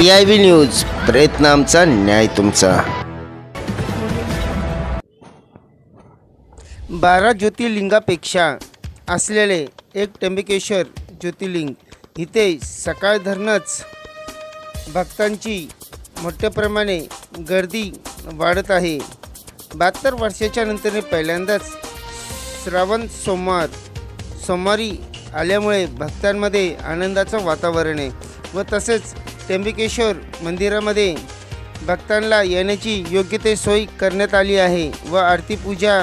CIB news, प्रयत्न आमचा, न्याय तुमचा. 12 ज्योतिर्लिंगापेक्षा असलेले एक त्र्यंबकेश्वर ज्योतिर्लिंग. इथे सकाळ धरणच भक्तांची मोठ्या प्रमाणे गर्दी वाढत आहे. 72 वर्षाच्या नंतर पहिल्यांदाच श्रावण सोमवारी आल्यामुळे भक्तांमध्ये आनंदाचं वातावरण आहे व तसेच त्र्यंबकेश्वर मंदिरामध्ये भक्तांना येण्याची योग्य ते सोय करण्यात आली आहे व आरती पूजा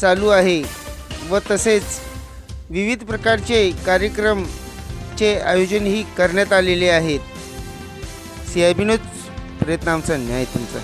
चालू आहे व तसेच विविध प्रकारचे कार्यक्रमचे आयोजनही करण्यात आलेले आहेत. CIB न्यूज, प्रयत्न आमचा, न्याय तुमचा.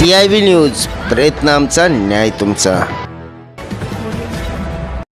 CIB न्यूज, प्रयत्न आमचा, न्याय तुमचा.